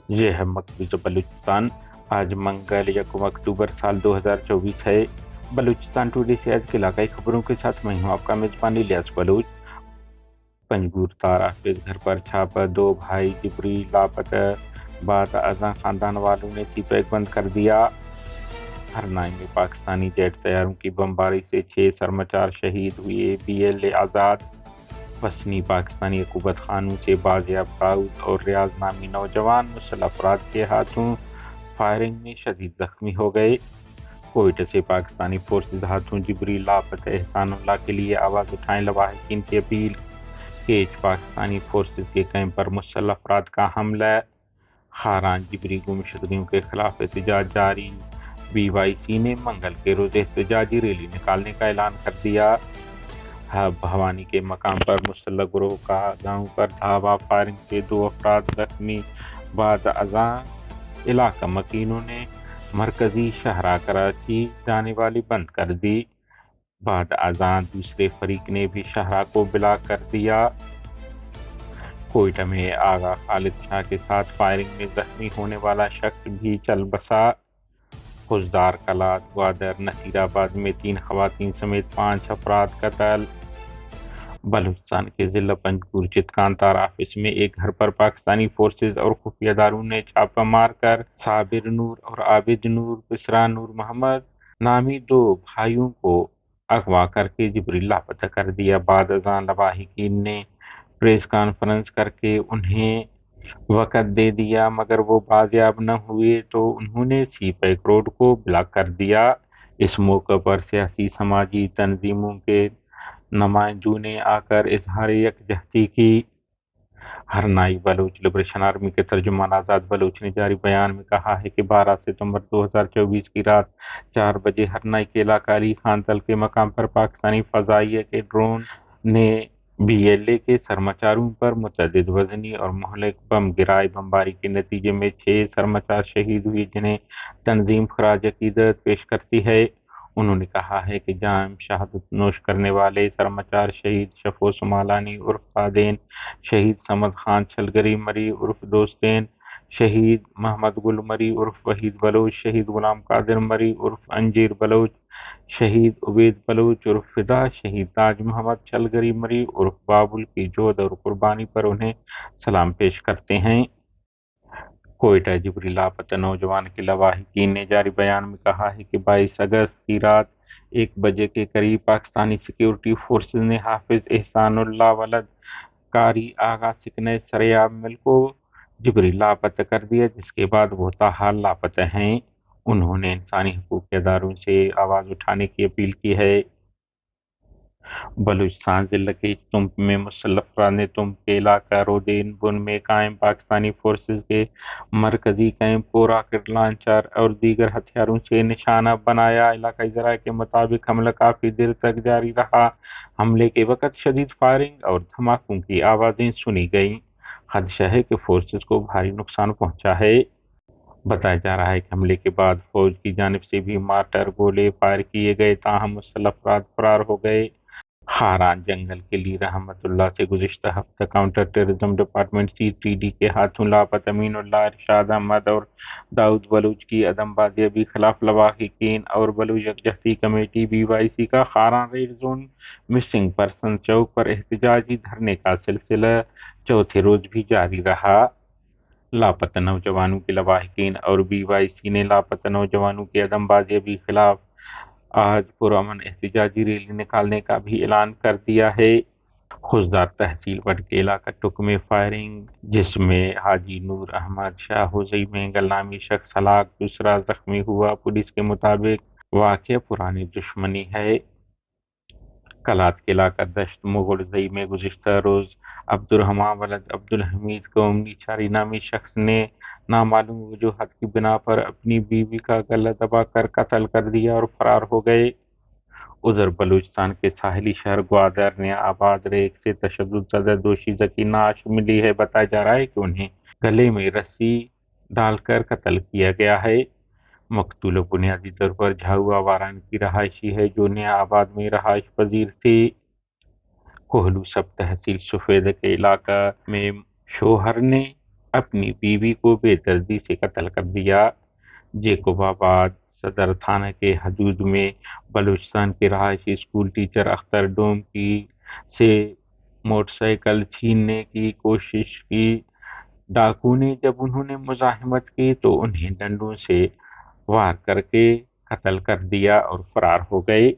یہ ہے مقبوضہ بلوچستان۔ آج منگل 1 اکتوبر سال 2024 ہے۔ بلوچستان ٹوڈے سے آج کے علاقائی خبروں کے ساتھ میں ہوں آپ کا میزبان الیاس بلوچ۔ پنجگور تار حافظ گھر پر چھاپا، 2 بھائی جبری لاپتہ، بعد ازاں خاندان والوں نے سی پیک بند کر دیا۔ ہرنائی میں پاکستانی جیٹ سیاروں کی بمباری سے 6 سرمچار شہید ہوئے، BLA آزاد۔ وسنی پاکستانی عقوبت خانوں سے بازیاب داؤد اور ریاض نامی نوجوان مسلح افراد کے ہاتھوں فائرنگ میں شدید زخمی ہو گئے۔ کوئٹہ سے پاکستانی فورسز ہاتھوں جبری لاپتہ احسان اللہ کے لیے آواز اٹھائیں، لواحقین کی اپیل۔ کیچ پاکستانی فورسز کے کیمپ پر مسلح افراد کا حملہ۔ خاران جبری گمشدگیوں کے خلاف احتجاج جاری، BYC نے منگل کے روز احتجاجی ریلی نکالنے کا اعلان کر دیا۔ بھوانی کے مقام پر مسلح گروہ کا گاؤں پر دھاوا، فائرنگ سے 2 افراد زخمی۔ بعد ازاں علاقہ مکینوں نے مرکزی شاہراہ کراچی جانے والی بند کر دی۔ بعد ازاں دوسرے فریق نے بھی شاہراہ کو بلاک کر دیا۔ کوئٹہ میں آغا خالد شاہ کے ساتھ فائرنگ میں زخمی ہونے والا شخص بھی چل بسا۔ خضدار کلات گوادر نصیر آباد میں 3 خواتین سمیت 5 افراد قتل۔ بلوچستان کے ضلع پنجگور چتکان تار آفس میں ایک گھر پر پاکستانی فورسز اور خفیہ اداروں نے چھاپہ مار کر صابر نور اور عابد نور بسرا نور محمد نامی 2 بھائیوں کو اغوا کر کے جبری لاپتہ کر دیا۔ بعد ازاں لواحقین نے پریس کانفرنس کر کے انہیں وقت دے دیا، مگر وہ بازیاب نہ ہوئے تو انہوں نے سی پیک روڈ کو بلاک کر دیا۔ اس موقع پر سیاسی سماجی تنظیموں کے نمائندوں نے آ کر اظہار یکجہتی کی۔ ہرنائی بلوچ لبریشن آرمی کے ترجمان آزاد بلوچ نے جاری بیان میں کہا ہے کہ 12 ستمبر 2024 کی رات 4 بجے ہرنائی کے علاقہ علی خان تل کے مقام پر پاکستانی فضائیہ کے ڈرون نے BLA کے سرمچاروں پر متعدد وزنی اور مہلک بم گرائے۔ بمباری کے نتیجے میں 6 سرمچار شہید ہوئے، جنہیں تنظیم خراج عقیدت پیش کرتی ہے۔ انہوں نے کہا ہے کہ جام شہادت نوش کرنے والے سرمچار شہید شفو سمالانی عرف فادین، شہید سمد خان چھلگری مری عرف دوستین، شہید محمد گل مری عرف وحید بلوچ، شہید غلام قادر مری عرف انجیر بلوچ، شہید عبید بلوچ عرف فدا، شہید تاج محمد چھلگری مری عرف بابل کی جود اور قربانی پر انہیں سلام پیش کرتے ہیں۔ کوئٹہ جبری لاپتہ نوجوان کے لواحقین نے جاری بیان میں کہا ہے کہ 22 اگست کی رات 1 بجے کے قریب پاکستانی سیکیورٹی فورسز نے حافظ احسان اللہ ولد قاری آغا سکنہ سریاب مل کو جبری لاپتہ کر دیا، جس کے بعد وہ تاحال لاپتہ ہیں۔ انہوں نے انسانی حقوق کے اداروں سے آواز اٹھانے کی اپیل کی ہے۔ بلوچستان ضلع کے تمب میں مسلح افراد نے تمب کے علاقہ رودین بن میں قائم پاکستانی فورسز کے مرکزی کیمپ کو راکٹ لانچر اور دیگر ہتھیاروں سے نشانہ بنایا۔ علاقائی ذرائع کے مطابق حملہ کافی دیر تک جاری رہا۔ حملے کے وقت شدید فائرنگ اور دھماکوں کی آوازیں سنی گئیں۔ خدشہ ہے کہ فورسز کو بھاری نقصان پہنچا ہے۔ بتایا جا رہا ہے کہ حملے کے بعد فوج کی جانب سے بھی مارٹر گولے فائر کیے گئے، تاہم مسلح افراد فرار ہو گئے۔ خاران جنگل کے لیڈر رحمت اللہ سے گزشتہ ہفتہ کاؤنٹر ٹیررزم ڈپارٹمنٹ CTD کے ہاتھوں لاپتہ امین اللہ، ارشاد احمد اور داؤد بلوچ کی عدم بازیابی خلاف لواحقین اور بلوچ یکجہتی کمیٹی BYC کا Kharan red zone missing person چوک پر احتجاجی دھرنے کا سلسلہ چوتھے روز بھی جاری رہا۔ لاپتہ نوجوانوں کے لواحقین اور BYC نے لاپتہ نوجوانوں کی عدم بازیابی خلاف آج پرامن احتجاجی ریلی نکالنے کا بھی اعلان کر دیا ہے۔ خضدار تحصیل وڈ کے علاقہ ٹک میں فائرنگ، جس میں حاجی نور احمد شاہ حوزی مینگل نامی شخص ہلاک، دوسرا زخمی ہوا۔ پولیس کے مطابق واقعہ پرانی دشمنی ہے۔ کلات کے علاقہ دشت مغل زئی میں گزشتہ روز عبدالرحمان ولد عبدالحمید قومی چاری نامی شخص نے نامعلوم وجوہات کی بنا پر اپنی بیوی کا گلا دبا کر قتل کر دیا اور فرار ہو گئے۔ ادھر بلوچستان کے ساحلی شہر گوادر نیا آباد ریک سے تشدد زدہ دوشی ذکی نعش ملی ہے۔ بتایا جا رہا ہے کہ انہیں گلے میں رسی ڈال کر قتل کیا گیا ہے۔ مقتول بنیادی طور پر جھاؤ آواران کی رہائشی ہے، جو نیا آباد میں رہائش پذیر تھی۔ کوہلو سب تحصیل سفید کے علاقہ میں شوہر نے اپنی بیوی کو بے دردی سے قتل کر دیا۔ جیکوب آباد صدر تھانہ کے حدود میں بلوچستان کے رہائشی اسکول ٹیچر اختر ڈوم کی سے موٹر سائیکل چھیننے کی کوشش کی۔ ڈاکو نے جب انہوں نے مزاحمت کی تو انہیں ڈنڈوں سے وار کر کے قتل کر دیا اور فرار ہو گئے۔